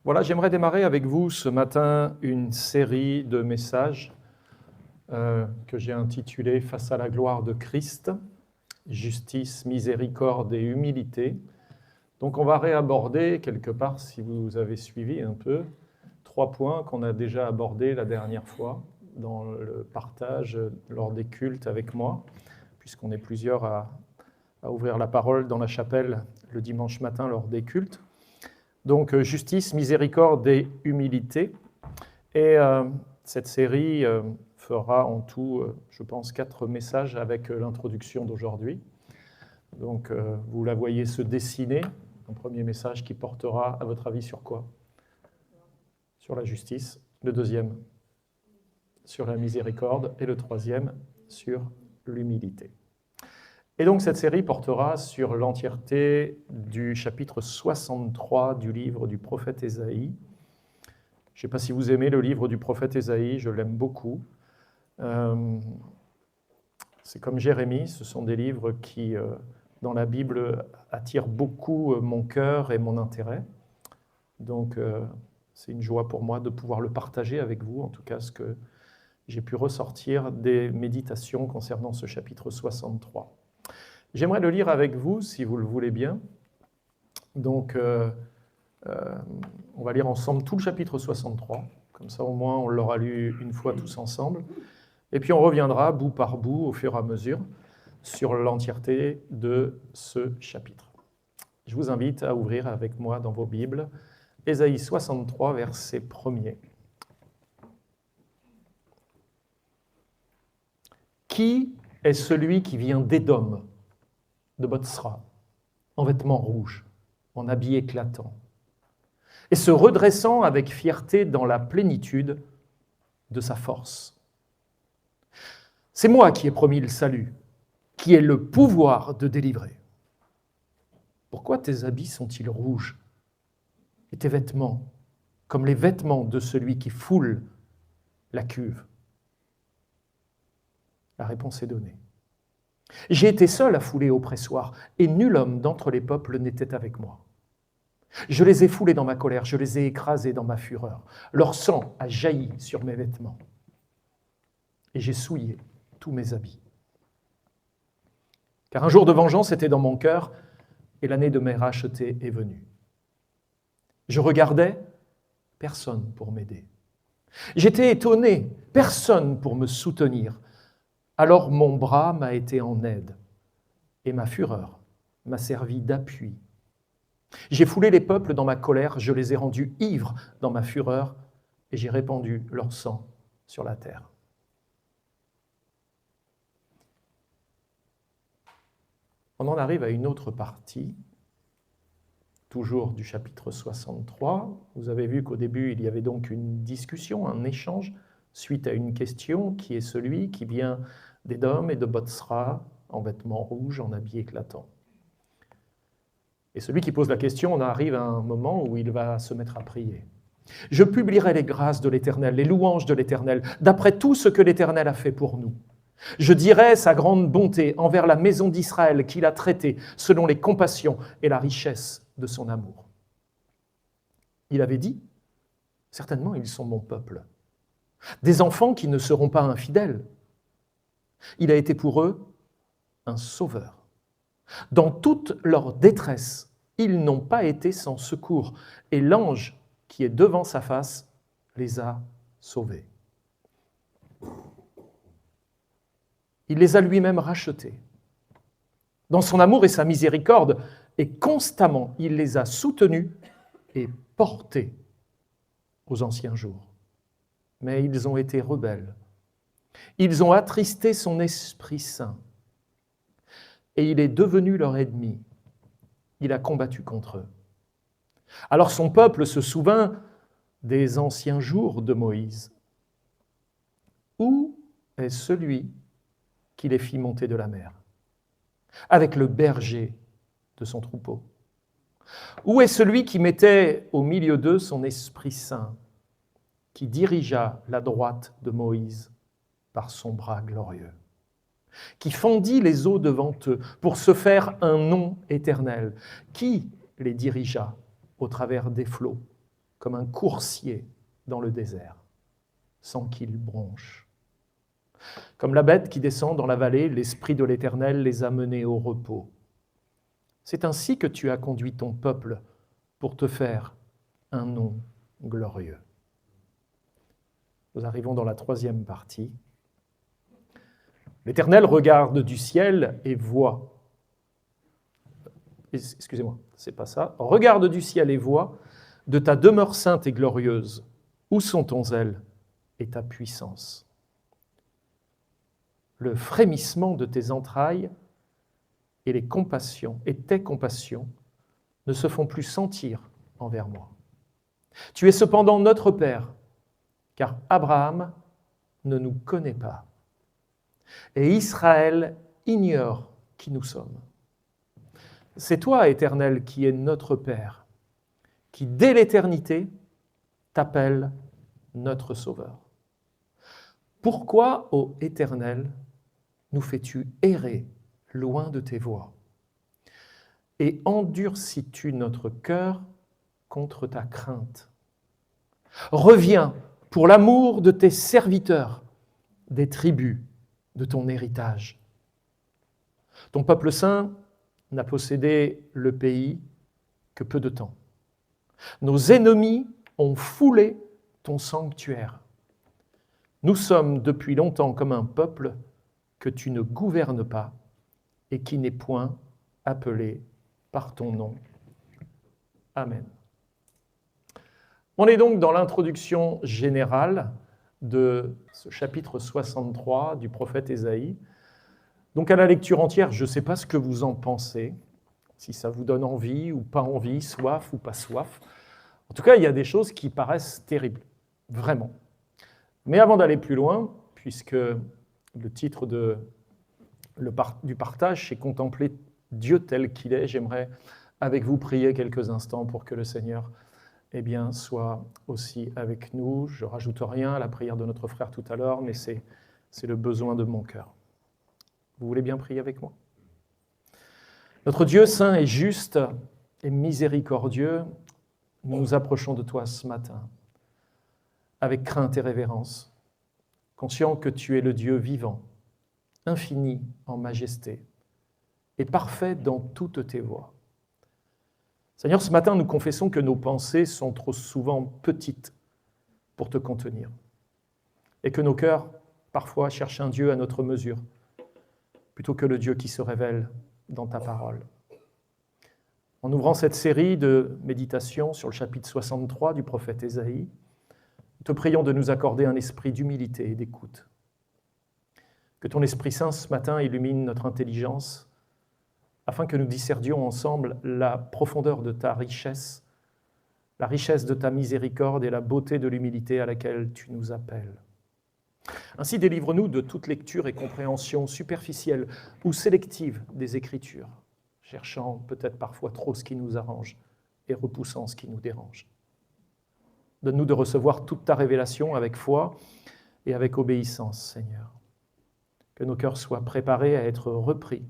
Voilà, j'aimerais démarrer avec vous ce matin une série de messages que j'ai intitulés « Face à la gloire de Christ, justice, miséricorde et humilité ». Donc on va réaborder quelque part, si vous avez suivi un peu, 3 points qu'on a déjà abordés la dernière fois dans le partage lors des cultes avec moi, puisqu'on est plusieurs à ouvrir la parole dans la chapelle le dimanche matin lors des cultes. Donc, justice, miséricorde et humilité. Et cette série fera en tout, je pense, 4 messages avec l'introduction d'aujourd'hui. Donc, vous la voyez se dessiner. Un premier message qui portera, à votre avis, sur quoi? Sur la justice. Le deuxième, sur la miséricorde. Et le troisième, sur l'humilité. Et donc cette série portera sur l'entièreté du chapitre 63 du livre du prophète Ésaïe. Je ne sais pas si vous aimez le livre du prophète Ésaïe, je l'aime beaucoup. C'est comme Jérémie, ce sont des livres qui, dans la Bible, attirent beaucoup mon cœur et mon intérêt. Donc c'est une joie pour moi de pouvoir le partager avec vous, en tout cas ce que j'ai pu ressortir des méditations concernant ce chapitre 63. J'aimerais le lire avec vous, si vous le voulez bien. Donc, on va lire ensemble tout le chapitre 63. Comme ça, au moins, on l'aura lu une fois tous ensemble. Et puis, on reviendra bout par bout, au fur et à mesure, sur l'entièreté de ce chapitre. Je vous invite à ouvrir avec moi dans vos Bibles Ésaïe 63, verset 1er. Qui est celui qui vient d'Édom, de Botsra, en vêtements rouges, en habit éclatant, et se redressant avec fierté dans la plénitude de sa force. C'est moi qui ai promis le salut, qui ai le pouvoir de délivrer. Pourquoi tes habits sont-ils rouges, et tes vêtements comme les vêtements de celui qui foule la cuve? La réponse est donnée. J'ai été seul à fouler au pressoir, et nul homme d'entre les peuples n'était avec moi. Je les ai foulés dans ma colère, je les ai écrasés dans ma fureur. Leur sang a jailli sur mes vêtements, et j'ai souillé tous mes habits. Car un jour de vengeance était dans mon cœur, et l'année de mes rachetés est venue. Je regardais, personne pour m'aider. J'étais étonné, personne pour me soutenir. Alors mon bras m'a été en aide, et ma fureur m'a servi d'appui. J'ai foulé les peuples dans ma colère, je les ai rendus ivres dans ma fureur, et j'ai répandu leur sang sur la terre. On en arrive à une autre partie, toujours du chapitre 63. Vous avez vu qu'au début, il y avait donc une discussion, un échange, suite à une question qui est celui qui vient d'Édom et de Botsra, en vêtements rouges, en habits éclatants. Et celui qui pose la question, on arrive à un moment où il va se mettre à prier. « Je publierai les grâces de l'Éternel, les louanges de l'Éternel, d'après tout ce que l'Éternel a fait pour nous. Je dirai sa grande bonté envers la maison d'Israël qu'il a traitée selon les compassions et la richesse de son amour. » Il avait dit, « Certainement, ils sont mon peuple. Des enfants qui ne seront pas infidèles. » Il a été pour eux un sauveur. Dans toute leur détresse, ils n'ont pas été sans secours, et l'ange qui est devant sa face les a sauvés. Il les a lui-même rachetés. Dans son amour et sa miséricorde, et constamment, il les a soutenus et portés aux anciens jours. Mais ils ont été rebelles. Ils ont attristé son Esprit Saint. Et il est devenu leur ennemi. Il a combattu contre eux. Alors son peuple se souvint des anciens jours de Moïse. Où est celui qui les fit monter de la mer, avec le berger de son troupeau? Où est celui qui mettait au milieu d'eux son Esprit Saint, qui dirigea la droite de Moïse par son bras glorieux, qui fendit les eaux devant eux pour se faire un nom éternel, qui les dirigea au travers des flots comme un coursier dans le désert, sans qu'il bronche. Comme la bête qui descend dans la vallée, l'Esprit de l'Éternel les a menés au repos. C'est ainsi que tu as conduit ton peuple pour te faire un nom glorieux. Nous arrivons dans la troisième partie. L'Éternel regarde du ciel et voit. Excusez-moi, c'est pas ça. Regarde du ciel et voit de ta demeure sainte et glorieuse. Où sont ton zèle et ta puissance? Le frémissement de tes entrailles et tes compassions ne se font plus sentir envers moi. Tu es cependant notre Père, car Abraham ne nous connaît pas, et Israël ignore qui nous sommes. C'est toi, Éternel, qui es notre Père, qui dès l'éternité t'appelle notre Sauveur. Pourquoi, ô Éternel, nous fais-tu errer loin de tes voies? Et endurcis-tu notre cœur contre ta crainte? Reviens pour l'amour de tes serviteurs, des tribus de ton héritage. Ton peuple saint n'a possédé le pays que peu de temps. Nos ennemis ont foulé ton sanctuaire. Nous sommes depuis longtemps comme un peuple que tu ne gouvernes pas et qui n'est point appelé par ton nom. Amen. On est donc dans l'introduction générale de ce chapitre 63 du prophète Ésaïe. Donc à la lecture entière, je ne sais pas ce que vous en pensez, si ça vous donne envie ou pas envie, soif ou pas soif. En tout cas, il y a des choses qui paraissent terribles, vraiment. Mais avant d'aller plus loin, puisque le titre du partage, c'est « Contempler Dieu tel qu'il est », j'aimerais avec vous prier quelques instants pour que le Seigneur soit aussi avec nous. Je ne rajoute rien à la prière de notre frère tout à l'heure, mais c'est le besoin de mon cœur. Vous voulez bien prier avec moi? Notre Dieu saint et juste et miséricordieux, nous nous approchons de toi ce matin avec crainte et révérence, conscient que tu es le Dieu vivant, infini en majesté et parfait dans toutes tes voies. Seigneur, ce matin, nous confessons que nos pensées sont trop souvent petites pour te contenir et que nos cœurs, parfois, cherchent un Dieu à notre mesure, plutôt que le Dieu qui se révèle dans ta parole. En ouvrant cette série de méditations sur le chapitre 63 du prophète Ésaïe, nous te prions de nous accorder un esprit d'humilité et d'écoute. Que ton Esprit Saint, ce matin, illumine notre intelligence, afin que nous discernions ensemble la profondeur de ta richesse, la richesse de ta miséricorde et la beauté de l'humilité à laquelle tu nous appelles. Ainsi, délivre-nous de toute lecture et compréhension superficielle ou sélective des Écritures, cherchant peut-être parfois trop ce qui nous arrange et repoussant ce qui nous dérange. Donne-nous de recevoir toute ta révélation avec foi et avec obéissance, Seigneur. Que nos cœurs soient préparés à être repris,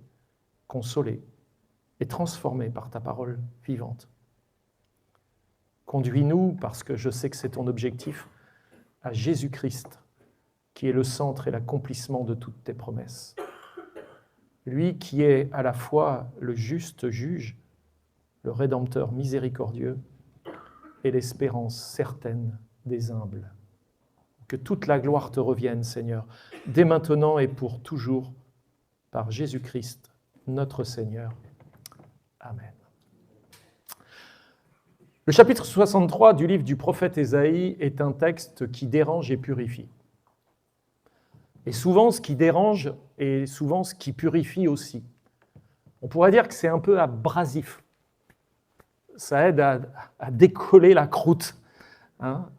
consolés et transformés par ta parole vivante. Conduis-nous, parce que je sais que c'est ton objectif, à Jésus-Christ, qui est le centre et l'accomplissement de toutes tes promesses. Lui qui est à la fois le juste juge, le Rédempteur miséricordieux et l'espérance certaine des humbles. Que toute la gloire te revienne, Seigneur, dès maintenant et pour toujours, par Jésus-Christ, notre Seigneur. Amen. Le chapitre 63 du livre du prophète Ésaïe est un texte qui dérange et purifie. Et souvent, ce qui dérange est souvent ce qui purifie aussi. On pourrait dire que c'est un peu abrasif. Ça aide à décoller la croûte. Hein?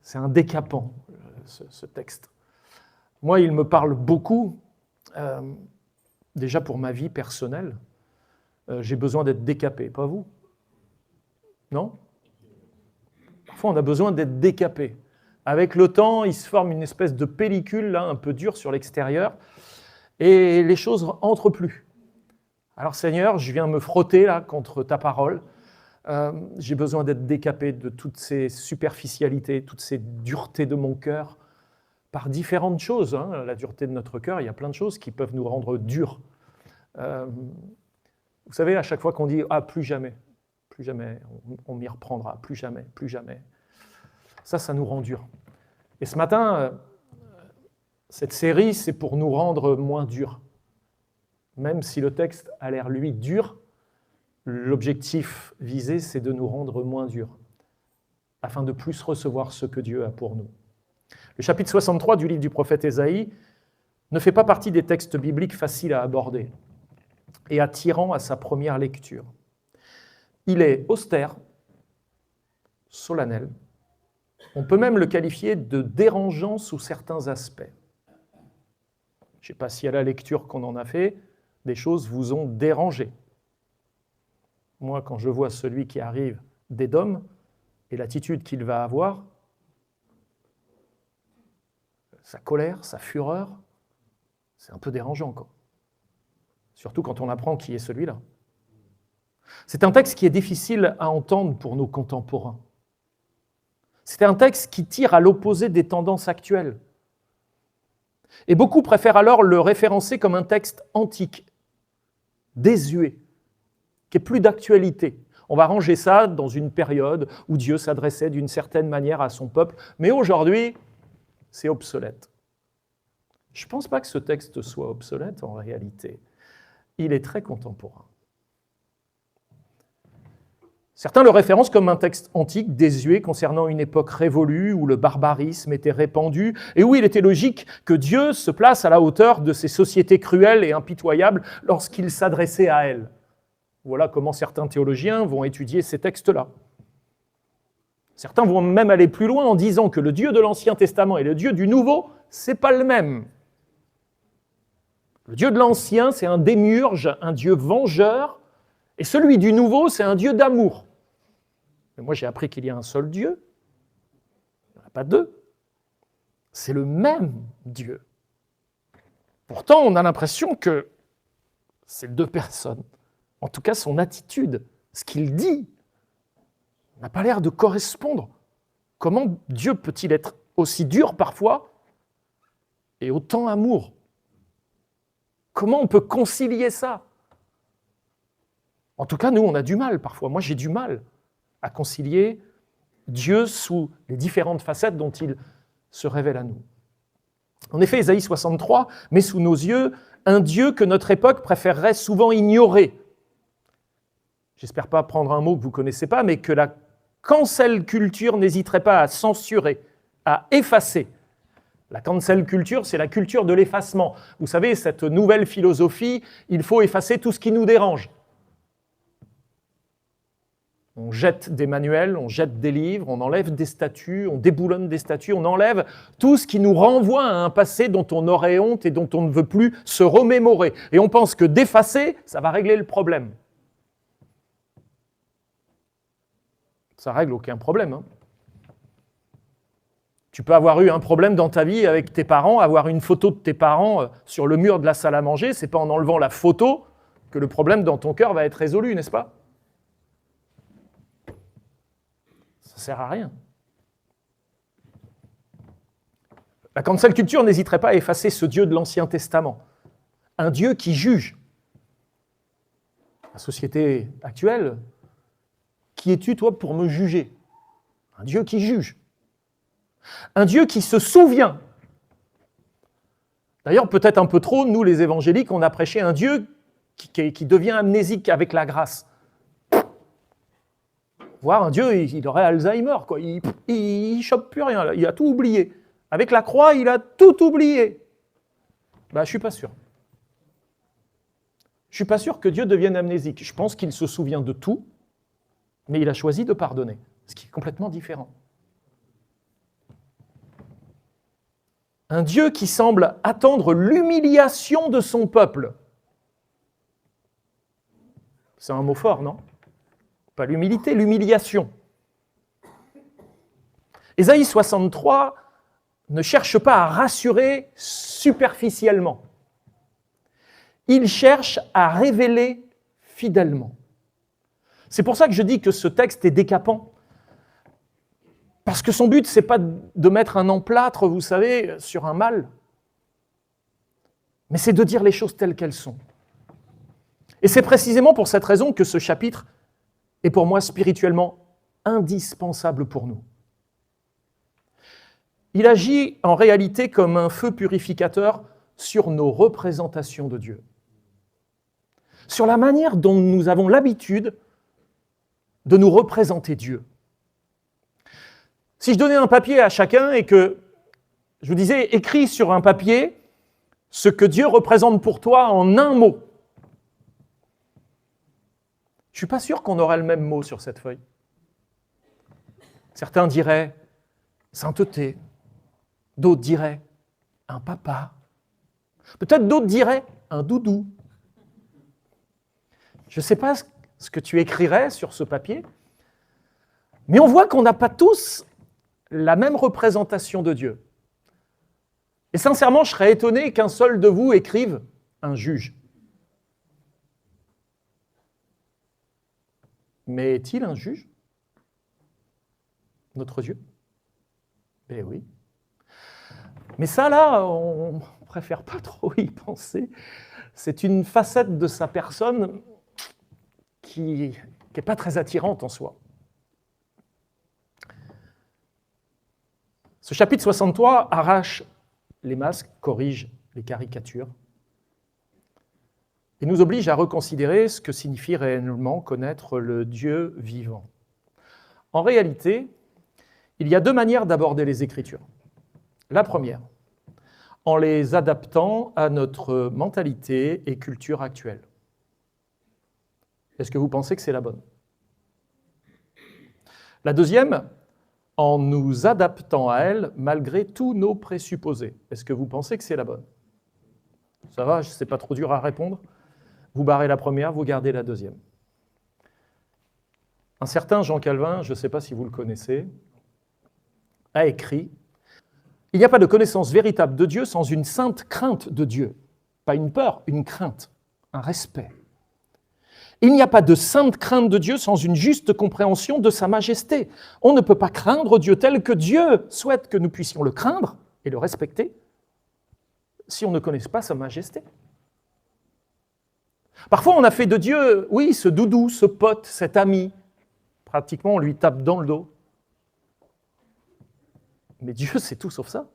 C'est un décapant, ce texte. Moi, il me parle beaucoup, déjà pour ma vie personnelle. J'ai besoin d'être décapé, pas vous? Non? Parfois, on a besoin d'être décapé. Avec le temps, il se forme une espèce de pellicule, là, un peu dure sur l'extérieur, et les choses entrent plus. Alors Seigneur, je viens me frotter là contre ta parole, J'ai besoin d'être décapé de toutes ces superficialités, toutes ces duretés de mon cœur, par différentes choses. La dureté de notre cœur, il y a plein de choses qui peuvent nous rendre durs. Vous savez, à chaque fois qu'on dit « Ah, plus jamais, on m'y reprendra, plus jamais », ça nous rend durs. Et ce matin, cette série, c'est pour nous rendre moins durs. Même si le texte a l'air, lui, dur, l'objectif visé, c'est de nous rendre moins durs, afin de plus recevoir ce que Dieu a pour nous. Le chapitre 63 du livre du prophète Ésaïe ne fait pas partie des textes bibliques faciles à aborder et attirant à sa première lecture. Il est austère, solennel. On peut même le qualifier de dérangeant sous certains aspects. Je ne sais pas si à la lecture qu'on en a fait, des choses vous ont dérangé. Moi, quand je vois celui qui arrive d'Édom et l'attitude qu'il va avoir, sa colère, sa fureur, c'est un peu dérangeant, quoi. Surtout quand on apprend qui est celui-là. C'est un texte qui est difficile à entendre pour nos contemporains. C'est un texte qui tire à l'opposé des tendances actuelles. Et beaucoup préfèrent alors le référencer comme un texte antique, désuet, qui est plus d'actualité. On va ranger ça dans une période où Dieu s'adressait d'une certaine manière à son peuple, mais aujourd'hui, c'est obsolète. Je ne pense pas que ce texte soit obsolète en réalité. Il est très contemporain. Certains le référencent comme un texte antique, désuet, concernant une époque révolue où le barbarisme était répandu et où il était logique que Dieu se place à la hauteur de ces sociétés cruelles et impitoyables lorsqu'il s'adressait à elles. Voilà comment certains théologiens vont étudier ces textes-là. Certains vont même aller plus loin en disant que le Dieu de l'Ancien Testament et le Dieu du Nouveau, c'est pas le même. Le Dieu de l'Ancien, c'est un démiurge, un Dieu vengeur, et celui du Nouveau, c'est un Dieu d'amour. Mais moi, j'ai appris qu'il y a un seul Dieu, il n'y en a pas deux. C'est le même Dieu. Pourtant, on a l'impression que c'est deux personnes. En tout cas, son attitude, ce qu'il dit, n'a pas l'air de correspondre. Comment Dieu peut-il être aussi dur parfois et autant amour ? Comment on peut concilier ça ? En tout cas, nous, on a du mal parfois. Moi, j'ai du mal à concilier Dieu sous les différentes facettes dont il se révèle à nous. En effet, Ésaïe 63 met sous nos yeux un Dieu que notre époque préférerait souvent ignorer. J'espère pas prendre un mot que vous ne connaissez pas, mais que la cancel culture n'hésiterait pas à censurer, à effacer. La cancel culture, c'est la culture de l'effacement. Vous savez, cette nouvelle philosophie, il faut effacer tout ce qui nous dérange. On jette des manuels, on jette des livres, on enlève des statuts, on déboulonne des statuts, on enlève tout ce qui nous renvoie à un passé dont on aurait honte et dont on ne veut plus se remémorer. Et on pense que d'effacer, ça va régler le problème. Ça règle aucun problème. Tu peux avoir eu un problème dans ta vie avec tes parents, avoir une photo de tes parents sur le mur de la salle à manger, c'est pas en enlevant la photo que le problème dans ton cœur va être résolu, n'est-ce pas ? Ça ne sert à rien. La cancel culture n'hésiterait pas à effacer ce Dieu de l'Ancien Testament, un Dieu qui juge. La société actuelle, qui es-tu, toi, pour me juger ? Un Dieu qui juge. Un Dieu qui se souvient. D'ailleurs, peut-être un peu trop, nous les évangéliques, on a prêché un Dieu qui devient amnésique avec la grâce. Voir un Dieu, il aurait Alzheimer, quoi. Il ne chope plus rien, là. Il a tout oublié. Avec la croix, il a tout oublié. Je ne suis pas sûr. Je ne suis pas sûr que Dieu devienne amnésique. Je pense qu'il se souvient de tout, mais il a choisi de pardonner, ce qui est complètement différent. Un Dieu qui semble attendre l'humiliation de son peuple. C'est un mot fort, non ? Pas l'humilité, l'humiliation. Ésaïe 63 ne cherche pas à rassurer superficiellement. Il cherche à révéler fidèlement. C'est pour ça que je dis que ce texte est décapant. Parce que son but, ce n'est pas de mettre un emplâtre, vous savez, sur un mal, mais c'est de dire les choses telles qu'elles sont. Et c'est précisément pour cette raison que ce chapitre est pour moi spirituellement indispensable pour nous. Il agit en réalité comme un feu purificateur sur nos représentations de Dieu, sur la manière dont nous avons l'habitude de nous représenter Dieu. Si je donnais un papier à chacun et que je vous disais, écris sur un papier ce que Dieu représente pour toi en un mot, je ne suis pas sûr qu'on aurait le même mot sur cette feuille. Certains diraient sainteté, d'autres diraient un papa, peut-être d'autres diraient un doudou. Je ne sais pas ce que tu écrirais sur ce papier, mais on voit qu'on n'a pas tous la même représentation de Dieu. Et sincèrement, je serais étonné qu'un seul de vous écrive un juge. Mais est-il un juge, notre Dieu? Eh oui. Mais ça, là, on préfère pas trop y penser. C'est une facette de sa personne qui n'est pas très attirante en soi. Ce chapitre 63 arrache les masques, corrige les caricatures et nous oblige à reconsidérer ce que signifie réellement connaître le Dieu vivant. En réalité, il y a deux manières d'aborder les Écritures. La première, en les adaptant à notre mentalité et culture actuelle. Est-ce que vous pensez que c'est la bonne? La deuxième, en nous adaptant à elle malgré tous nos présupposés. Est-ce que vous pensez que c'est la bonne? Ça va, c'est pas trop dur à répondre. Vous barrez la première, vous gardez la deuxième. Un certain Jean Calvin, je ne sais pas si vous le connaissez, a écrit « Il n'y a pas de connaissance véritable de Dieu sans une sainte crainte de Dieu. » Pas une peur, une crainte, un respect. Il n'y a pas de sainte crainte de Dieu sans une juste compréhension de sa majesté. On ne peut pas craindre Dieu tel que Dieu souhaite que nous puissions le craindre et le respecter si on ne connaît pas sa majesté. Parfois, on a fait de Dieu, oui, ce doudou, ce pote, cet ami. Pratiquement, on lui tape dans le dos. Mais Dieu, c'est tout sauf ça.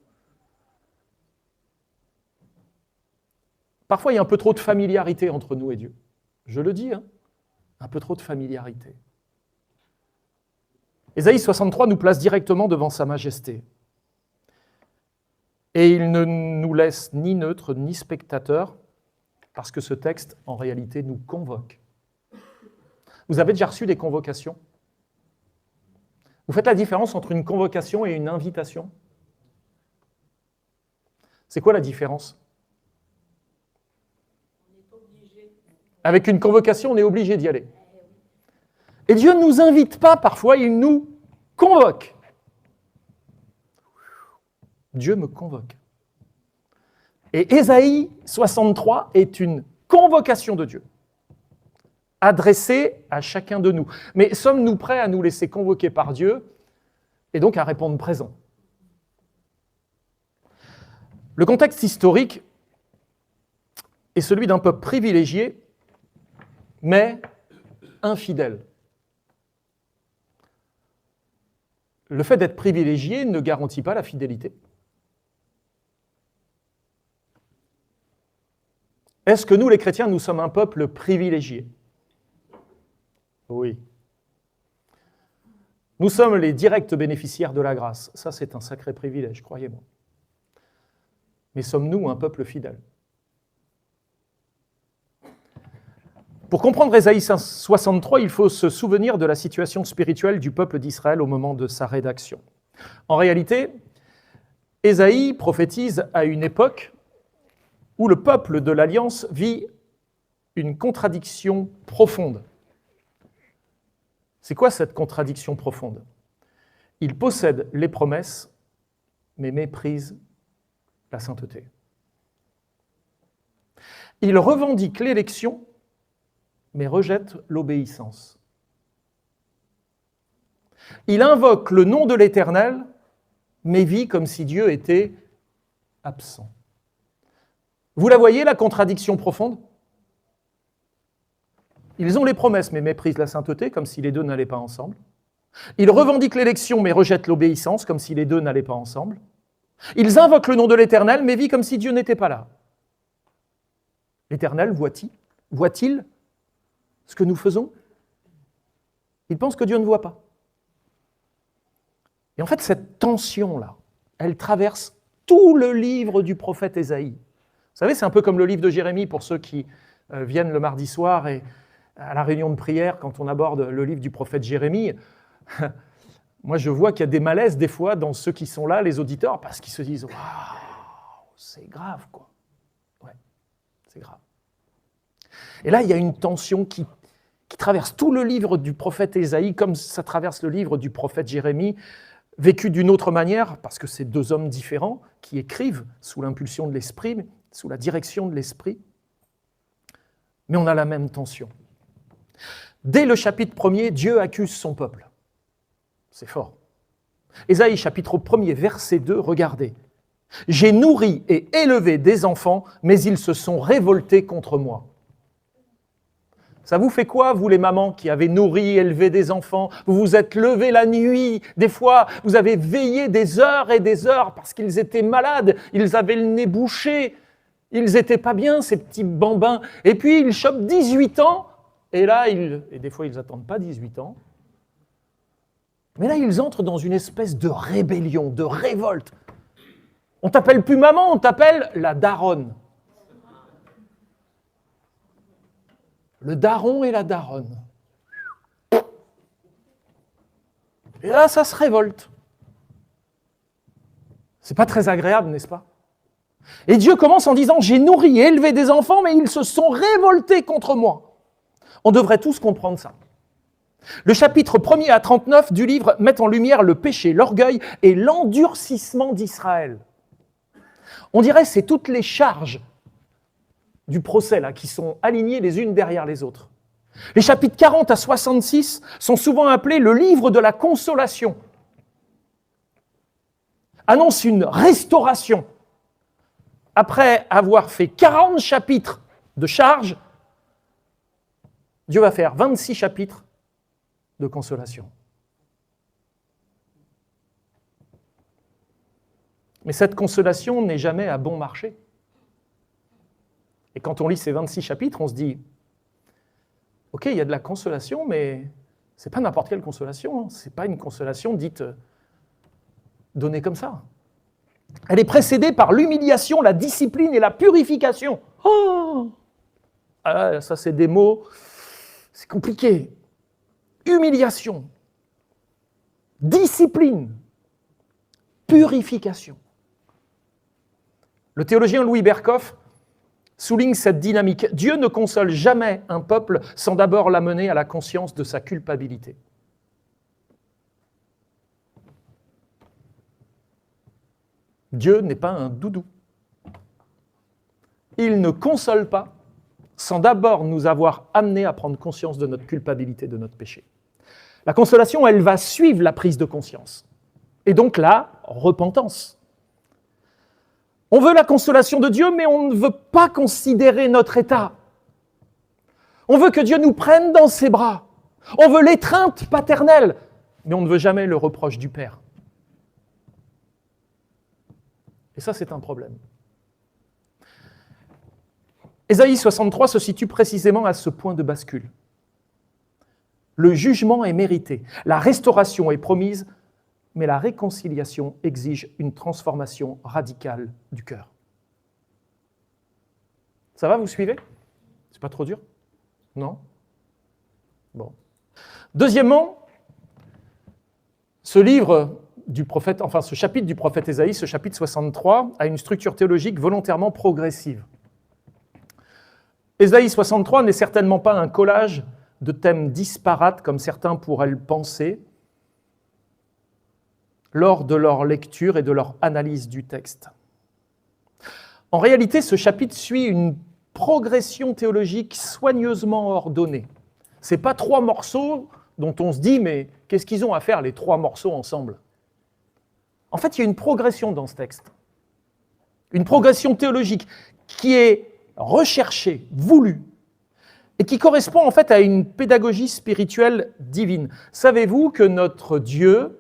Parfois, il y a un peu trop de familiarité entre nous et Dieu. Je le dis, hein, un peu trop de familiarité. Ésaïe 63 nous place directement devant sa majesté. Et il ne nous laisse ni neutres ni spectateurs, parce que ce texte, en réalité, nous convoque. Vous avez déjà reçu des convocations? Vous faites la différence entre une convocation et une invitation? C'est quoi la différence? Avec une convocation, on est obligé d'y aller. Et Dieu ne nous invite pas, parfois, il nous convoque. Dieu me convoque. Et Ésaïe 63 est une convocation de Dieu, adressée à chacun de nous. Mais sommes-nous prêts à nous laisser convoquer par Dieu et donc à répondre présent? Le contexte historique est celui d'un peuple privilégié, mais infidèle. Le fait d'être privilégié ne garantit pas la fidélité. Est-ce que nous, les chrétiens, nous sommes un peuple privilégié? Oui. Nous sommes les directs bénéficiaires de la grâce. Ça, c'est un sacré privilège, croyez-moi. Mais sommes-nous un peuple fidèle? Pour comprendre Ésaïe 63, il faut se souvenir de la situation spirituelle du peuple d'Israël au moment de sa rédaction. En réalité, Ésaïe prophétise à une époque où le peuple de l'Alliance vit une contradiction profonde. C'est quoi cette contradiction profonde? Il possède les promesses, mais méprise la sainteté. Il revendique l'élection, mais rejette l'obéissance. Il invoque le nom de l'Éternel, mais vit comme si Dieu était absent. Vous la voyez, la contradiction profonde ? Ils ont les promesses, mais méprisent la sainteté, comme si les deux n'allaient pas ensemble. Ils revendiquent l'élection, mais rejettent l'obéissance, comme si les deux n'allaient pas ensemble. Ils invoquent le nom de l'Éternel, mais vivent comme si Dieu n'était pas là. L'Éternel voit-il ce que nous faisons ? Il pense que Dieu ne voit pas. Et en fait, cette tension-là, elle traverse tout le livre du prophète Ésaïe. Vous savez, c'est un peu comme le livre de Jérémie, pour ceux qui viennent le mardi soir et à la réunion de prière, quand on aborde le livre du prophète Jérémie. Moi, je vois qu'il y a des malaises, des fois, dans ceux qui sont là, les auditeurs, parce qu'ils se disent « Waouh, c'est grave, quoi. » Ouais, c'est grave. Et là, il y a une tension qui traverse tout le livre du prophète Ésaïe, comme ça traverse le livre du prophète Jérémie, vécu d'une autre manière, parce que c'est deux hommes différents qui écrivent sous l'impulsion de l'esprit, sous la direction de l'esprit. Mais on a la même tension. Dès le chapitre 1er, Dieu accuse son peuple. C'est fort. Ésaïe, chapitre 1er, verset 2, regardez. « J'ai nourri et élevé des enfants, mais ils se sont révoltés contre moi. » Ça vous fait quoi, vous les mamans qui avez nourri et élevé des enfants ? Vous vous êtes levés la nuit, des fois vous avez veillé des heures et des heures parce qu'ils étaient malades, ils avaient le nez bouché, ils n'étaient pas bien ces petits bambins. Et puis ils chopent 18 ans, et là, et des fois ils n'attendent pas 18 ans, mais là ils entrent dans une espèce de rébellion, de révolte. On t'appelle plus maman, on t'appelle la daronne. Le daron et la daronne. Et là, ça se révolte. C'est pas très agréable, n'est-ce pas ? Et Dieu commence en disant « J'ai nourri et élevé des enfants, mais ils se sont révoltés contre moi. » On devrait tous comprendre ça. Le chapitre 1er à 39 du livre met en lumière le péché, l'orgueil et l'endurcissement d'Israël. On dirait que c'est toutes les charges du procès là, qui sont alignées les unes derrière les autres. Les chapitres 40 à 66 sont souvent appelés le livre de la consolation. Annonce une restauration. Après avoir fait 40 chapitres de charges, Dieu va faire 26 chapitres de consolation. Mais cette consolation n'est jamais à bon marché. Et quand on lit ces 26 chapitres, on se dit « Ok, il y a de la consolation, mais ce n'est pas n'importe quelle consolation. Ce n'est pas une consolation dite donnée comme ça. Elle est précédée par l'humiliation, la discipline et la purification. Oh ah, ça, c'est des mots, c'est compliqué. Humiliation, discipline, purification. Le théologien Louis Berkhoff souligne cette dynamique. Dieu ne console jamais un peuple sans d'abord l'amener à la conscience de sa culpabilité. Dieu n'est pas un doudou. Il ne console pas sans d'abord nous avoir amenés à prendre conscience de notre culpabilité, de notre péché. La consolation, elle va suivre la prise de conscience. Et donc la repentance. On veut la consolation de Dieu, mais on ne veut pas considérer notre état. On veut que Dieu nous prenne dans ses bras. On veut l'étreinte paternelle, mais on ne veut jamais le reproche du Père. Et ça, c'est un problème. Ésaïe 63 se situe précisément à ce point de bascule. Le jugement est mérité, la restauration est promise, mais la réconciliation exige une transformation radicale du cœur. Ça va, vous suivez ? C'est pas trop dur ? Non ? Bon. Deuxièmement, ce livre du prophète, enfin ce chapitre du prophète Ésaïe, ce chapitre 63, a une structure théologique volontairement progressive. Ésaïe 63 n'est certainement pas un collage de thèmes disparates comme certains pourraient le penser lors de leur lecture et de leur analyse du texte. En réalité, ce chapitre suit une progression théologique soigneusement ordonnée. Ce n'est pas 3 morceaux dont on se dit, mais qu'est-ce qu'ils ont à faire les 3 morceaux ensemble? En fait, il y a une progression dans ce texte. Une progression théologique qui est recherchée, voulue, et qui correspond en fait à une pédagogie spirituelle divine. Savez-vous que notre Dieu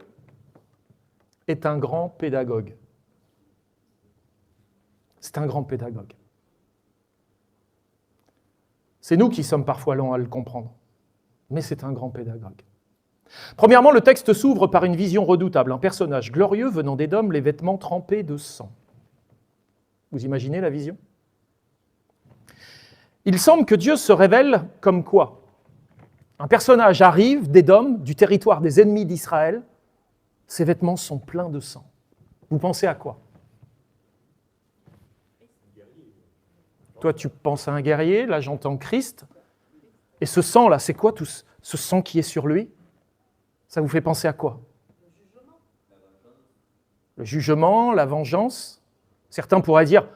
est un grand pédagogue? C'est un grand pédagogue. C'est nous qui sommes parfois lents à le comprendre, mais c'est un grand pédagogue. Premièrement, le texte s'ouvre par une vision redoutable, un personnage glorieux venant d'Édom, les vêtements trempés de sang. Vous imaginez la vision? Il semble que Dieu se révèle comme quoi? Un personnage arrive d'Édom, du territoire des ennemis d'Israël, ses vêtements sont pleins de sang. Vous pensez à quoi? Toi, tu penses à un guerrier, là j'entends Christ, et ce sang-là, c'est quoi tout ce sang qui est sur lui? Ça vous fait penser à quoi? Le jugement, la vengeance. Certains pourraient dire,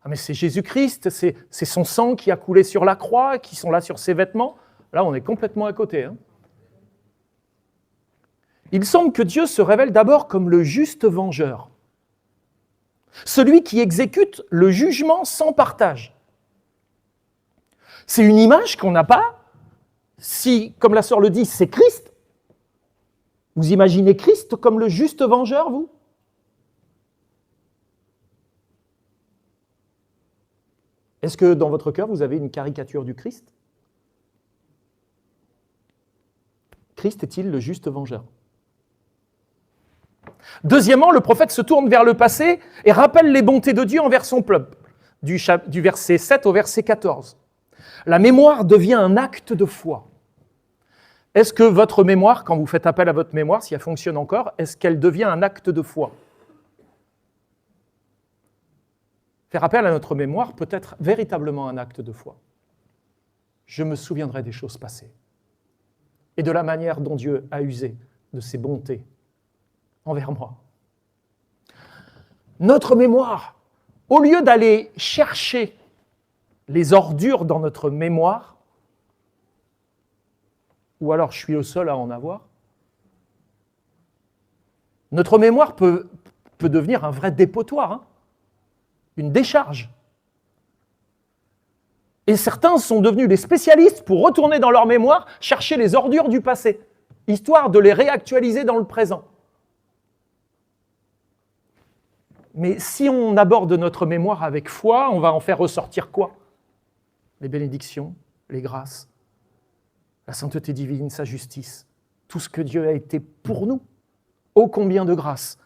ah mais c'est Jésus-Christ, c'est son sang qui a coulé sur la croix, qui sont là sur ses vêtements. Là, on est complètement à côté. Il semble que Dieu se révèle d'abord comme le juste vengeur, celui qui exécute le jugement sans partage. C'est une image qu'on n'a pas si, comme la sœur le dit, c'est Christ. Vous imaginez Christ comme le juste vengeur, vous? Est-ce que dans votre cœur, vous avez une caricature du Christ? Christ est-il le juste vengeur? Deuxièmement, le prophète se tourne vers le passé et rappelle les bontés de Dieu envers son peuple, du verset 7 au verset 14. La mémoire devient un acte de foi. Est-ce que votre mémoire, quand vous faites appel à votre mémoire, si elle fonctionne encore, est-ce qu'elle devient un acte de foi? Faire appel à notre mémoire peut être véritablement un acte de foi. Je me souviendrai des choses passées et de la manière dont Dieu a usé de ses bontés envers moi. Notre mémoire, au lieu d'aller chercher les ordures dans notre mémoire, ou alors je suis le seul à en avoir, notre mémoire peut devenir un vrai dépotoir, une décharge. Et certains sont devenus des spécialistes pour retourner dans leur mémoire, chercher les ordures du passé, histoire de les réactualiser dans le présent. Mais si on aborde notre mémoire avec foi, on va en faire ressortir quoi? Les bénédictions, les grâces, la sainteté divine, sa justice, tout ce que Dieu a été pour nous. Ô combien de grâce!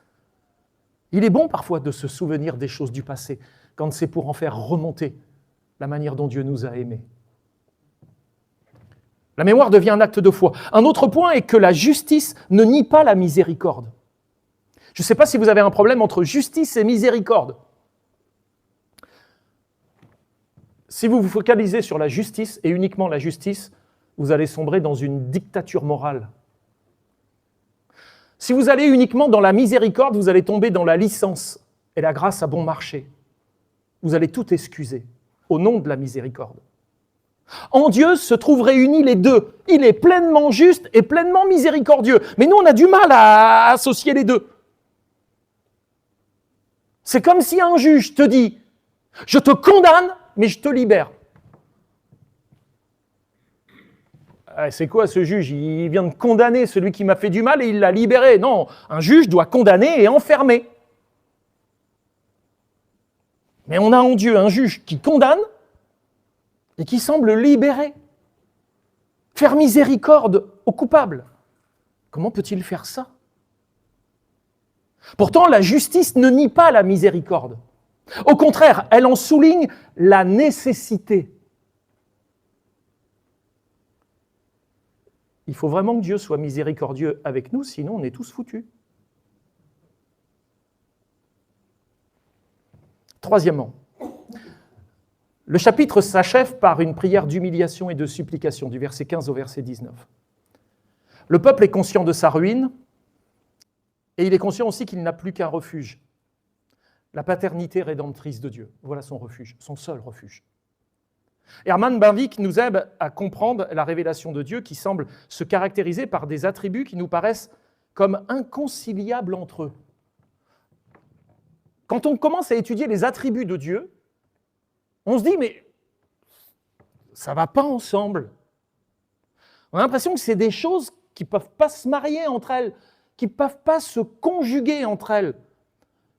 Il est bon parfois de se souvenir des choses du passé, quand c'est pour en faire remonter la manière dont Dieu nous a aimés. La mémoire devient un acte de foi. Un autre point est que la justice ne nie pas la miséricorde. Je ne sais pas si vous avez un problème entre justice et miséricorde. Si vous vous focalisez sur la justice, et uniquement la justice, vous allez sombrer dans une dictature morale. Si vous allez uniquement dans la miséricorde, vous allez tomber dans la licence et la grâce à bon marché. Vous allez tout excuser au nom de la miséricorde. En Dieu se trouvent réunis les deux. Il est pleinement juste et pleinement miséricordieux. Mais nous, on a du mal à associer les deux. C'est comme si un juge te dit « Je te condamne, mais je te libère ». C'est quoi ce juge? Il vient de condamner celui qui m'a fait du mal et il l'a libéré. Non, un juge doit condamner et enfermer. Mais on a en Dieu un juge qui condamne et qui semble libérer, faire miséricorde aux coupables. Comment peut-il faire ça? Pourtant, la justice ne nie pas la miséricorde. Au contraire, elle en souligne la nécessité. Il faut vraiment que Dieu soit miséricordieux avec nous, sinon on est tous foutus. Troisièmement, le chapitre s'achève par une prière d'humiliation et de supplication, du verset 15 au verset 19. Le peuple est conscient de sa ruine, et il est conscient aussi qu'il n'a plus qu'un refuge. La paternité rédemptrice de Dieu, voilà son refuge, son seul refuge. Herman Bavinck nous aide à comprendre la révélation de Dieu qui semble se caractériser par des attributs qui nous paraissent comme inconciliables entre eux. Quand on commence à étudier les attributs de Dieu, on se dit, mais ça ne va pas ensemble. On a l'impression que c'est des choses qui ne peuvent pas se marier entre elles, qui ne peuvent pas se conjuguer entre elles.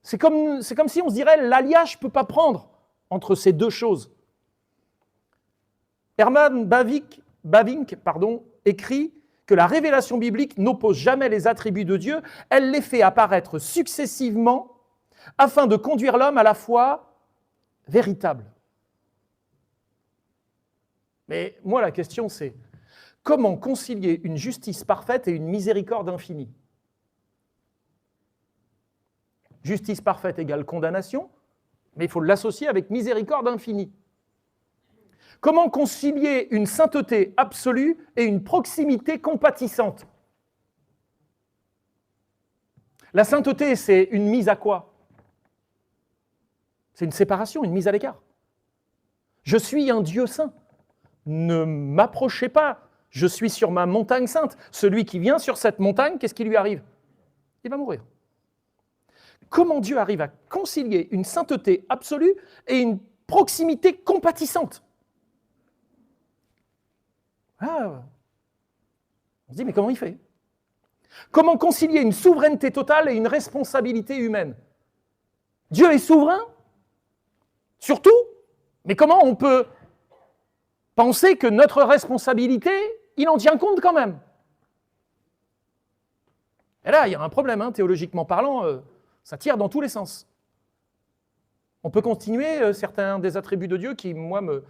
C'est comme si on se dirait, l'alliage ne peut pas prendre entre ces deux choses. Herman Bavinck écrit que la révélation biblique n'oppose jamais les attributs de Dieu, elle les fait apparaître successivement afin de conduire l'homme à la foi véritable. Mais moi, la question c'est, comment concilier une justice parfaite et une miséricorde infinie ? Justice parfaite égale condamnation, mais il faut l'associer avec miséricorde infinie. Comment concilier une sainteté absolue et une proximité compatissante ? La sainteté, c'est une mise à quoi ? C'est une séparation, une mise à l'écart. Je suis un Dieu saint. Ne m'approchez pas. Je suis sur ma montagne sainte. Celui qui vient sur cette montagne, qu'est-ce qui lui arrive ? Il va mourir. Comment Dieu arrive à concilier une sainteté absolue et une proximité compatissante ? On se dit, mais comment il fait ? Comment concilier une souveraineté totale et une responsabilité humaine ? Dieu est souverain, surtout, mais comment on peut penser que notre responsabilité, il en tient compte quand même ? Et là, il y a un problème, théologiquement parlant, ça tire dans tous les sens. On peut continuer certains des attributs de Dieu qui, moi, me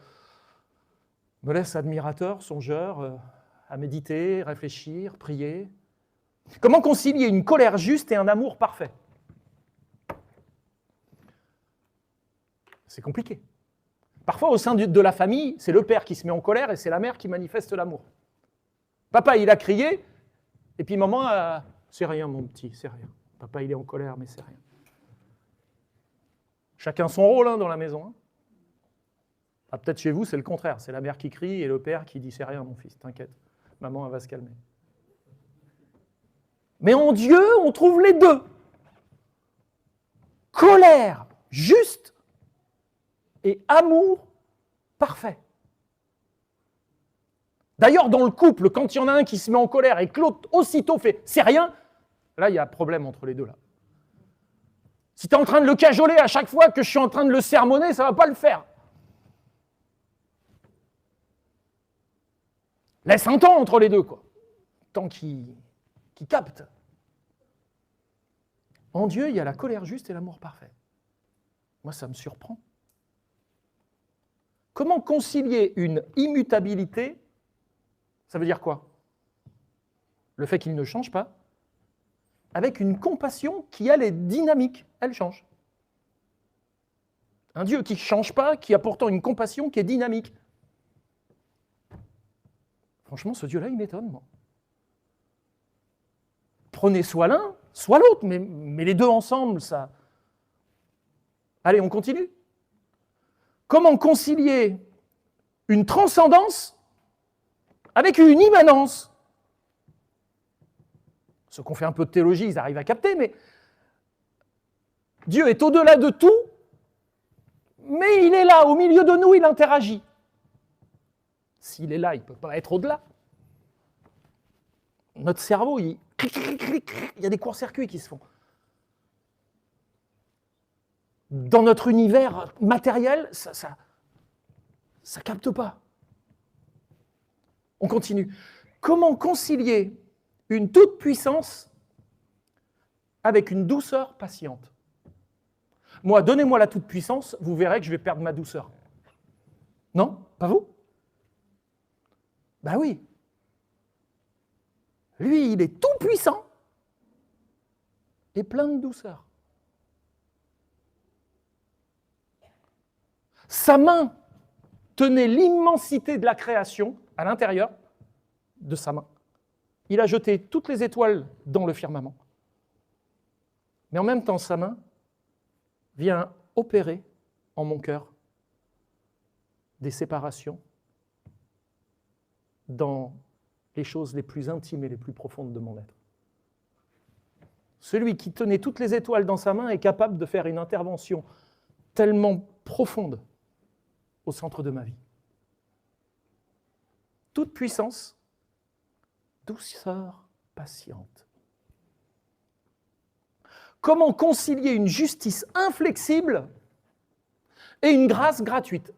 laissent admirateur, songeur, à méditer, réfléchir, prier. Comment concilier une colère juste et un amour parfait ? C'est compliqué. Parfois, au sein de la famille, c'est le père qui se met en colère et c'est la mère qui manifeste l'amour. Papa, il a crié, et puis maman, c'est rien mon petit, c'est rien. Papa, il est en colère, mais c'est rien. Chacun son rôle dans la maison. Peut-être chez vous, c'est le contraire. C'est la mère qui crie et le père qui dit « c'est rien mon fils, t'inquiète, maman, elle va se calmer ». Mais en Dieu, on trouve les deux. Colère juste et amour parfait. D'ailleurs, dans le couple, quand il y en a un qui se met en colère et que l'autre aussitôt fait « c'est rien », là, il y a un problème entre les deux. Là. Si tu es en train de le cajoler à chaque fois que je suis en train de le sermonner, ça ne va pas le faire. Laisse un temps entre les deux, quoi. Temps qui capte. En Dieu, il y a la colère juste et l'amour parfait. Moi, ça me surprend. Comment concilier une immutabilité ? Ça veut dire quoi ? Le fait qu'il ne change pas, avec une compassion qui, elle, est dynamique. Elle change. Un Dieu qui ne change pas, qui a pourtant une compassion qui est dynamique. Franchement, ce Dieu-là, il m'étonne, moi. Prenez soit l'un, soit l'autre, mais les deux ensemble, ça... Allez, on continue. Comment concilier une transcendance avec une immanence ? Ceux qui ont fait un peu de théologie, ils arrivent à capter, mais Dieu est au-delà de tout, mais il est là, au milieu de nous, il interagit. S'il est là, il ne peut pas être au-delà. Notre cerveau, il y a des courts-circuits qui se font. Dans notre univers matériel, ça capte pas. On continue. Comment concilier une toute-puissance avec une douceur patiente ? Moi, donnez-moi la toute-puissance, vous verrez que je vais perdre ma douceur. Non ? Pas vous ? Ben oui. Lui, il est tout puissant et plein de douceur. Sa main tenait l'immensité de la création à l'intérieur de sa main. Il a jeté toutes les étoiles dans le firmament. Mais en même temps, sa main vient opérer en mon cœur des séparations dans les choses les plus intimes et les plus profondes de mon être. Celui qui tenait toutes les étoiles dans sa main est capable de faire une intervention tellement profonde au centre de ma vie. Toute puissance, douceur patiente. Comment concilier une justice inflexible et une grâce gratuite?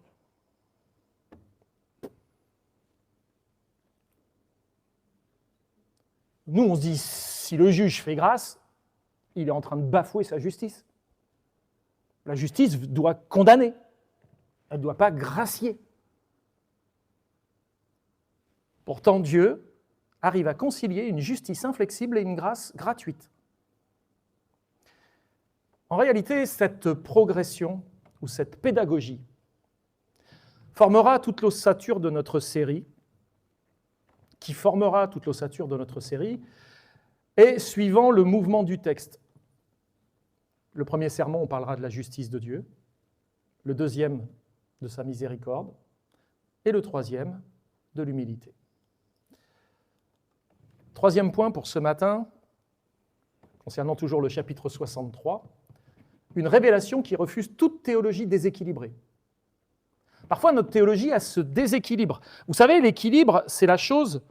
Nous, on se dit, si le juge fait grâce, il est en train de bafouer sa justice. La justice doit condamner. Elle ne doit pas gracier. Pourtant, Dieu arrive à concilier une justice inflexible et une grâce gratuite. En réalité, cette progression ou cette pédagogie formera toute l'ossature de notre série, et suivant le mouvement du texte. Le premier sermon, on parlera de la justice de Dieu, le deuxième, de sa miséricorde, et le troisième, de l'humilité. Troisième point pour ce matin, concernant toujours le chapitre 63, une révélation qui refuse toute théologie déséquilibrée. Parfois, notre théologie a ce déséquilibre. Vous savez, l'équilibre, c'est la chose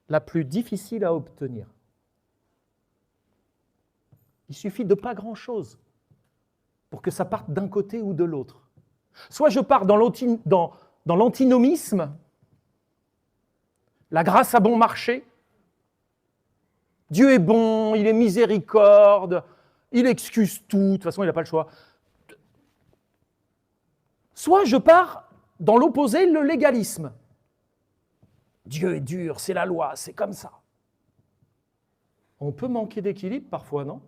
la plus difficile à obtenir. Il suffit de pas grand-chose pour que ça parte d'un côté ou de l'autre. Soit je pars dans l'antinomisme, la grâce a bon marché, Dieu est bon, il est miséricorde, il excuse tout, de toute façon il n'a pas le choix. Soit je pars dans l'opposé, le légalisme. Dieu est dur, c'est la loi, c'est comme ça. On peut manquer d'équilibre parfois, non?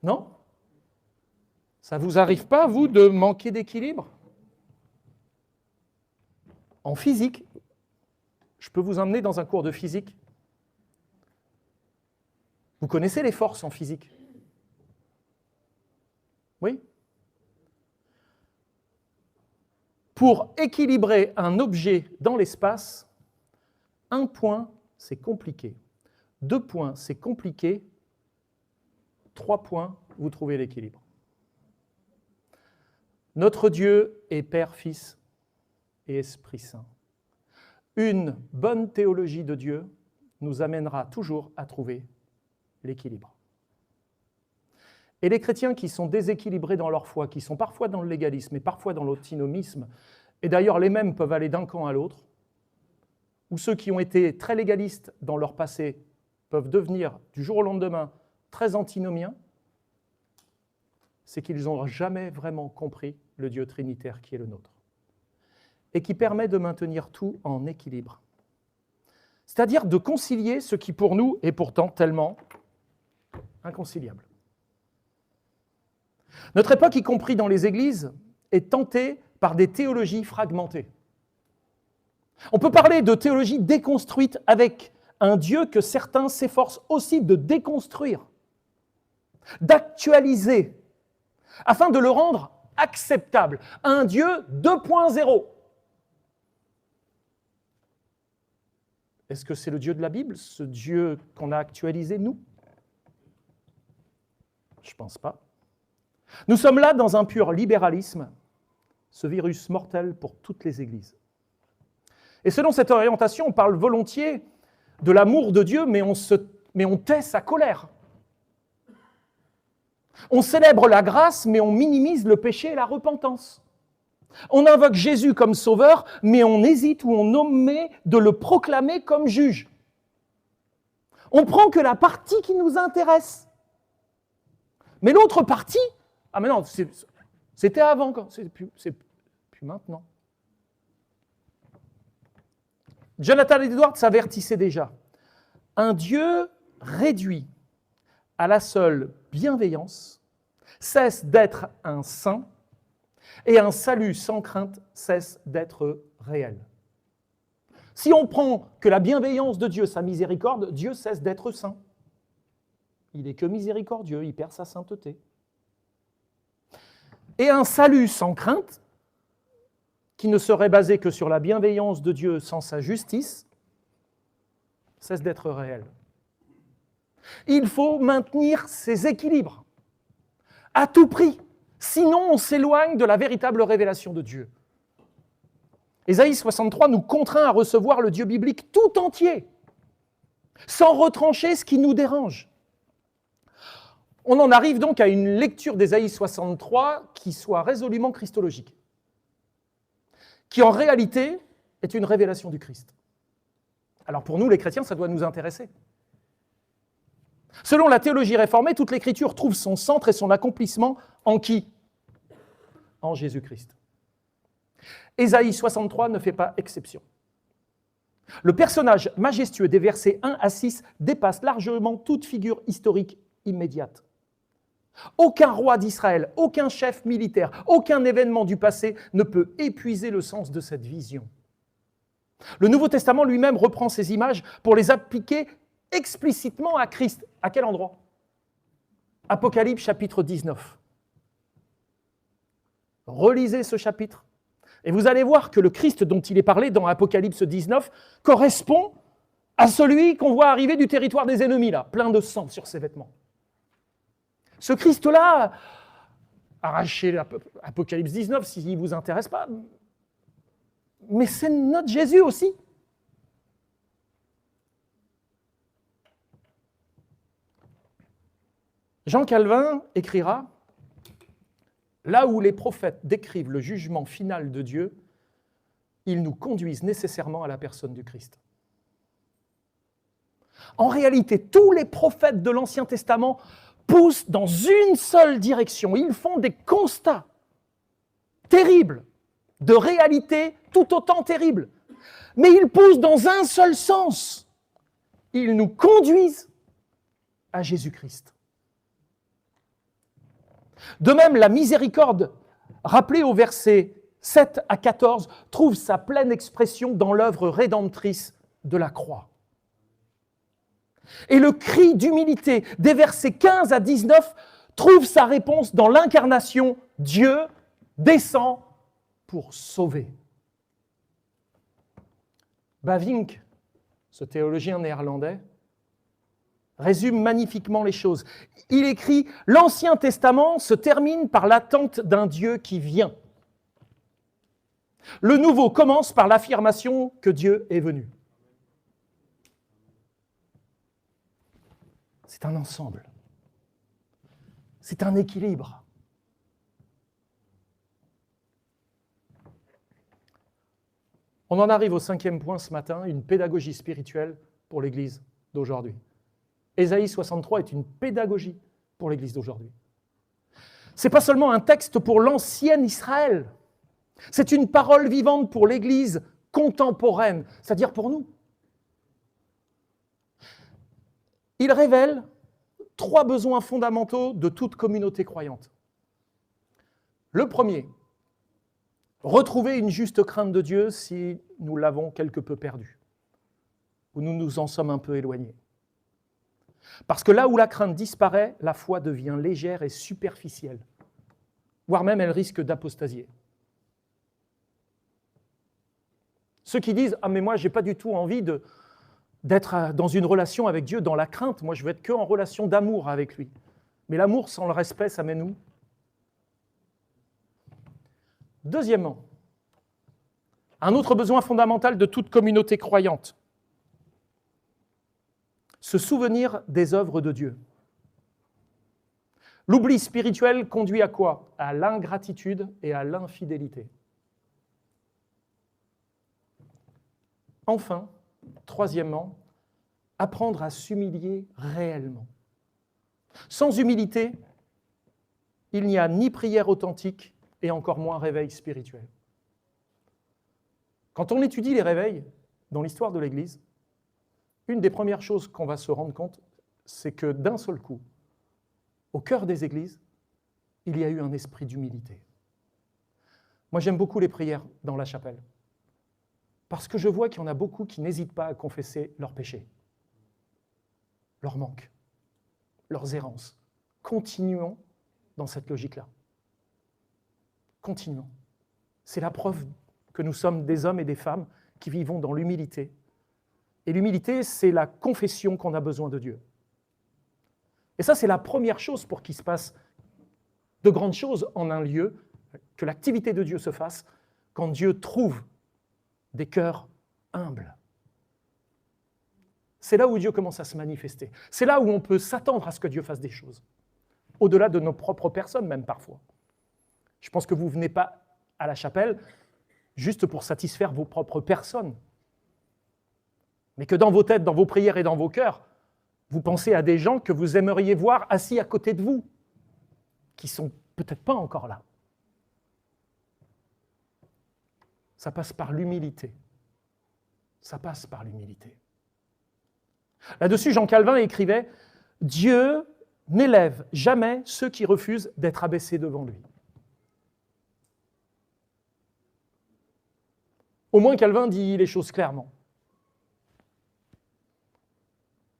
Non? Ça ne vous arrive pas, vous, de manquer d'équilibre? En physique, je peux vous emmener dans un cours de physique. Vous connaissez les forces en physique? Oui? Pour équilibrer un objet dans l'espace, 1 point, c'est compliqué. 2 points, c'est compliqué. 3 points, vous trouvez l'équilibre. Notre Dieu est Père, Fils et Esprit Saint. Une bonne théologie de Dieu nous amènera toujours à trouver l'équilibre. Et les chrétiens qui sont déséquilibrés dans leur foi, qui sont parfois dans le légalisme et parfois dans l'antinomisme, et d'ailleurs les mêmes peuvent aller d'un camp à l'autre, ou ceux qui ont été très légalistes dans leur passé peuvent devenir du jour au lendemain très antinomiens, c'est qu'ils n'ont jamais vraiment compris le Dieu trinitaire qui est le nôtre et qui permet de maintenir tout en équilibre. C'est-à-dire de concilier ce qui pour nous est pourtant tellement inconciliable. Notre époque, y compris dans les églises, est tentée par des théologies fragmentées. On peut parler de théologie déconstruite avec un Dieu que certains s'efforcent aussi de déconstruire, d'actualiser, afin de le rendre acceptable. Un Dieu 2.0. Est-ce que c'est le Dieu de la Bible, ce Dieu qu'on a actualisé, nous? Je ne pense pas. Nous sommes là dans un pur libéralisme, ce virus mortel pour toutes les églises. Et selon cette orientation, on parle volontiers de l'amour de Dieu, mais on tait sa colère. On célèbre la grâce, mais on minimise le péché et la repentance. On invoque Jésus comme sauveur, mais on hésite ou on omet de le proclamer comme juge. On prend que la partie qui nous intéresse. Mais l'autre partie, ah mais non, c'était avant, c'est plus maintenant. Jonathan Edwards avertissait déjà. Un Dieu réduit à la seule bienveillance cesse d'être un saint et un salut sans crainte cesse d'être réel. Si on prend que la bienveillance de Dieu, sa miséricorde, Dieu cesse d'être saint. Il n'est que miséricordieux, il perd sa sainteté. Et un salut sans crainte, qui ne serait basé que sur la bienveillance de Dieu sans sa justice, cesse d'être réel. Il faut maintenir ces équilibres à tout prix, sinon on s'éloigne de la véritable révélation de Dieu. Ésaïe 63 nous contraint à recevoir le Dieu biblique tout entier, sans retrancher ce qui nous dérange. On en arrive donc à une lecture d'Ésaïe 63 qui soit résolument christologique, qui en réalité est une révélation du Christ. Alors pour nous, les chrétiens, ça doit nous intéresser. Selon la théologie réformée, toute l'Écriture trouve son centre et son accomplissement en qui ? En Jésus-Christ. Ésaïe 63 ne fait pas exception. Le personnage majestueux des versets 1 à 6 dépasse largement toute figure historique immédiate. Aucun roi d'Israël, aucun chef militaire, aucun événement du passé ne peut épuiser le sens de cette vision. Le Nouveau Testament lui-même reprend ces images pour les appliquer explicitement à Christ. À quel endroit ? Apocalypse chapitre 19. Relisez ce chapitre et vous allez voir que le Christ dont il est parlé dans Apocalypse 19 correspond à celui qu'on voit arriver du territoire des ennemis, là, plein de sang sur ses vêtements. Ce Christ-là, arrachez Apocalypse 19 s'il ne vous intéresse pas, mais c'est notre Jésus aussi. Jean Calvin écrira « Là où les prophètes décrivent le jugement final de Dieu, ils nous conduisent nécessairement à la personne du Christ. » En réalité, tous les prophètes de l'Ancien Testament poussent dans une seule direction. Ils font des constats terribles, de réalités tout autant terribles. Mais ils poussent dans un seul sens. Ils nous conduisent à Jésus-Christ. De même, la miséricorde, rappelée au versets 7 à 14, trouve sa pleine expression dans l'œuvre rédemptrice de la croix. Et le cri d'humilité des versets 15 à 19 trouve sa réponse dans l'incarnation. Dieu descend pour sauver. Bavinck, ce théologien néerlandais, résume magnifiquement les choses. Il écrit « L'Ancien Testament se termine par l'attente d'un Dieu qui vient. Le Nouveau commence par l'affirmation que Dieu est venu. » C'est un ensemble. C'est un équilibre. On en arrive au 5e point ce matin, une pédagogie spirituelle pour l'Église d'aujourd'hui. Ésaïe 63 est une pédagogie pour l'Église d'aujourd'hui. Ce n'est pas seulement un texte pour l'ancien Israël, c'est une parole vivante pour l'Église contemporaine, c'est-à-dire pour nous. Il révèle 3 besoins fondamentaux de toute communauté croyante. Le premier, retrouver une juste crainte de Dieu si nous l'avons quelque peu perdue, ou nous nous en sommes un peu éloignés. Parce que là où la crainte disparaît, la foi devient légère et superficielle, voire même elle risque d'apostasier. Ceux qui disent « Ah mais moi, je n'ai pas du tout envie d'être dans une relation avec Dieu dans la crainte, moi je veux être qu'en relation d'amour avec lui. » Mais l'amour sans le respect, ça mène où ? Deuxièmement, un autre besoin fondamental de toute communauté croyante, se souvenir des œuvres de Dieu. L'oubli spirituel conduit à quoi ? À l'ingratitude et à l'infidélité. Enfin, troisièmement, apprendre à s'humilier réellement. Sans humilité, il n'y a ni prière authentique et encore moins réveil spirituel. Quand on étudie les réveils dans l'histoire de l'Église, une des premières choses qu'on va se rendre compte, c'est que d'un seul coup, au cœur des églises, il y a eu un esprit d'humilité. Moi, j'aime beaucoup les prières dans la chapelle, parce que je vois qu'il y en a beaucoup qui n'hésitent pas à confesser leurs péchés, leurs manques, leurs errances. Continuons dans cette logique-là. Continuons. C'est la preuve que nous sommes des hommes et des femmes qui vivons dans l'humilité. Et l'humilité, c'est la confession qu'on a besoin de Dieu. Et ça, c'est la première chose pour qu'il se passe de grandes choses en un lieu, que l'activité de Dieu se fasse, quand Dieu trouve des cœurs humbles. C'est là où Dieu commence à se manifester. C'est là où on peut s'attendre à ce que Dieu fasse des choses, au-delà de nos propres personnes même parfois. Je pense que vous ne venez pas à la chapelle juste pour satisfaire vos propres personnes, mais que dans vos têtes, dans vos prières et dans vos cœurs, vous pensez à des gens que vous aimeriez voir assis à côté de vous, qui ne sont peut-être pas encore là. Ça passe par l'humilité. Ça passe par l'humilité. Là-dessus, Jean Calvin écrivait « Dieu n'élève jamais ceux qui refusent d'être abaissés devant lui ». Au moins, Calvin dit les choses clairement.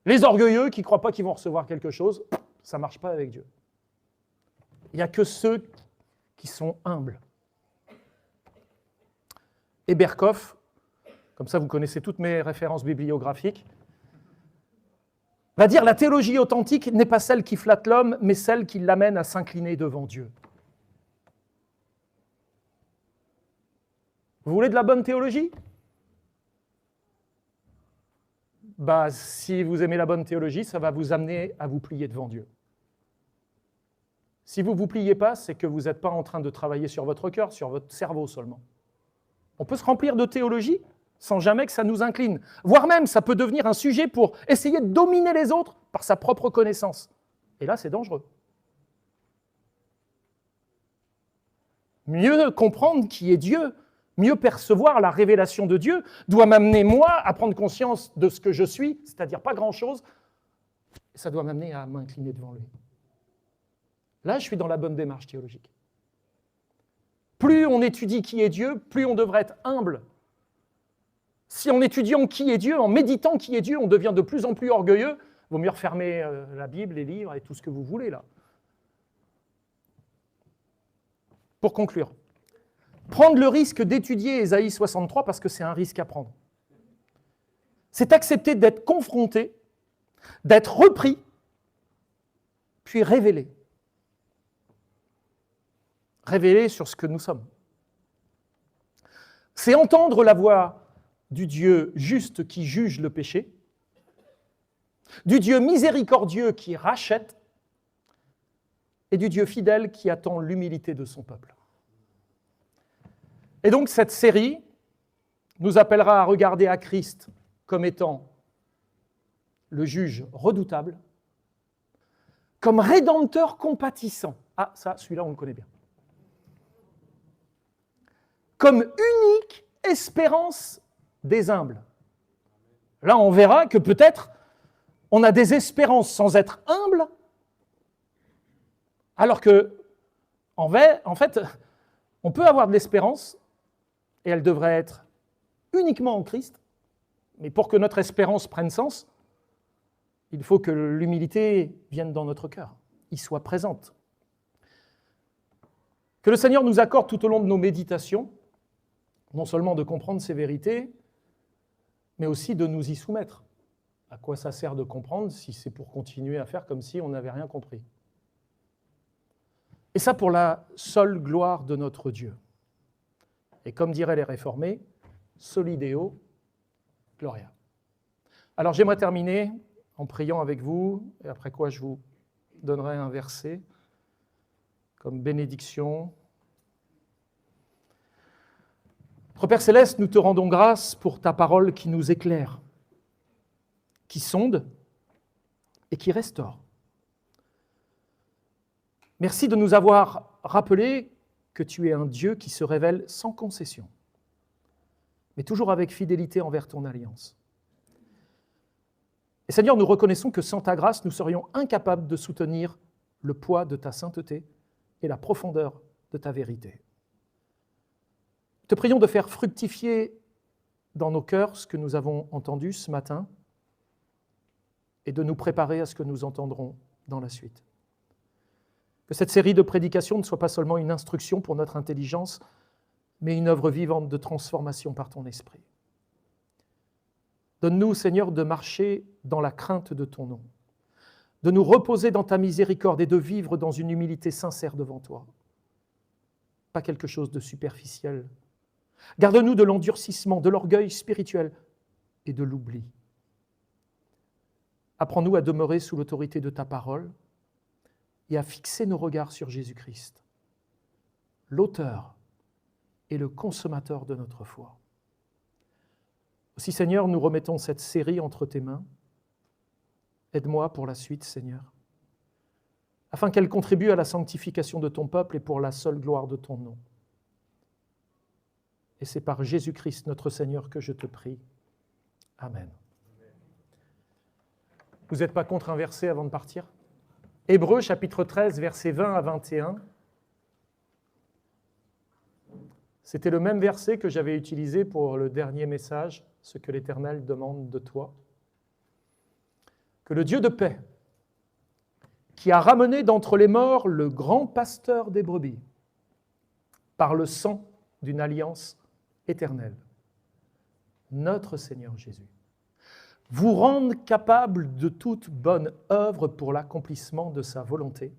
Les orgueilleux qui ne croient pas qu'ils vont recevoir quelque chose, ça ne marche pas avec Dieu. Il n'y a que ceux qui sont humbles. Et Berkhof, comme ça vous connaissez toutes mes références bibliographiques, va dire « La théologie authentique n'est pas celle qui flatte l'homme, mais celle qui l'amène à s'incliner devant Dieu. » Vous voulez de la bonne théologie ? Si vous aimez la bonne théologie, ça va vous amener à vous plier devant Dieu. Si vous ne vous pliez pas, c'est que vous n'êtes pas en train de travailler sur votre cœur, sur votre cerveau seulement. On peut se remplir de théologie sans jamais que ça nous incline. Voire même, ça peut devenir un sujet pour essayer de dominer les autres par sa propre connaissance. Et là, c'est dangereux. Mieux comprendre qui est Dieu, mieux percevoir la révélation de Dieu, doit m'amener, moi, à prendre conscience de ce que je suis, c'est-à-dire pas grand-chose, et ça doit m'amener à m'incliner devant lui. Là, je suis dans la bonne démarche théologique. Plus on étudie qui est Dieu, plus on devrait être humble. Si en étudiant qui est Dieu, en méditant qui est Dieu, on devient de plus en plus orgueilleux, il vaut mieux refermer la Bible, les livres et tout ce que vous voulez là. Pour conclure, prendre le risque d'étudier Ésaïe 63 parce que c'est un risque à prendre. C'est accepter d'être confronté, d'être repris, puis révélé. Révélé sur ce que nous sommes. C'est entendre la voix du Dieu juste qui juge le péché, du Dieu miséricordieux qui rachète, et du Dieu fidèle qui attend l'humilité de son peuple. Et donc cette série nous appellera à regarder à Christ comme étant le juge redoutable, comme rédempteur compatissant. Ah, ça, celui-là, on le connaît bien. Comme unique espérance des humbles. Là, on verra que peut-être on a des espérances sans être humble, alors que, en fait, on peut avoir de l'espérance, et elle devrait être uniquement en Christ, mais pour que notre espérance prenne sens, il faut que l'humilité vienne dans notre cœur, y soit présente. Que le Seigneur nous accorde tout au long de nos méditations, non seulement de comprendre ces vérités, mais aussi de nous y soumettre. À quoi ça sert de comprendre si c'est pour continuer à faire comme si on n'avait rien compris? Et ça pour la seule gloire de notre Dieu. Et comme diraient les réformés, soli Deo gloria. Alors j'aimerais terminer en priant avec vous, et après quoi je vous donnerai un verset comme bénédiction. Notre Père Céleste, nous te rendons grâce pour ta parole qui nous éclaire, qui sonde et qui restaure. Merci de nous avoir rappelé que tu es un Dieu qui se révèle sans concession, mais toujours avec fidélité envers ton alliance. Et Seigneur, nous reconnaissons que sans ta grâce, nous serions incapables de soutenir le poids de ta sainteté et la profondeur de ta vérité. Te prions de faire fructifier dans nos cœurs ce que nous avons entendu ce matin et de nous préparer à ce que nous entendrons dans la suite. Que cette série de prédications ne soit pas seulement une instruction pour notre intelligence, mais une œuvre vivante de transformation par ton esprit. Donne-nous, Seigneur, de marcher dans la crainte de ton nom, de nous reposer dans ta miséricorde et de vivre dans une humilité sincère devant toi. Pas quelque chose de superficiel. Garde-nous de l'endurcissement, de l'orgueil spirituel et de l'oubli. Apprends-nous à demeurer sous l'autorité de ta parole et à fixer nos regards sur Jésus-Christ, l'auteur et le consommateur de notre foi. Aussi, Seigneur, nous remettons cette série entre tes mains. Aide-moi pour la suite, Seigneur, afin qu'elle contribue à la sanctification de ton peuple et pour la seule gloire de ton nom. Et c'est par Jésus-Christ, notre Seigneur, que je te prie. Amen. Vous n'êtes pas contre un verset avant de partir ? Hébreux, chapitre 13, versets 20 à 21. C'était le même verset que j'avais utilisé pour le dernier message, ce que l'Éternel demande de toi. Que le Dieu de paix, qui a ramené d'entre les morts le grand pasteur des brebis, par le sang d'une alliance éternelle, notre Seigneur Jésus, vous rende capable de toute bonne œuvre pour l'accomplissement de sa volonté,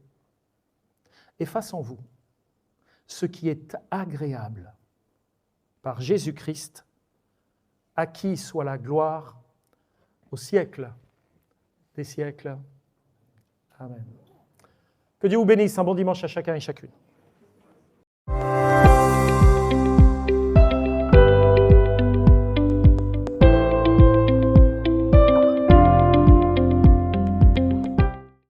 et fasse en vous ce qui est agréable par Jésus-Christ, à qui soit la gloire au siècle des siècles. Amen. Que Dieu vous bénisse. Un bon dimanche à chacun et chacune.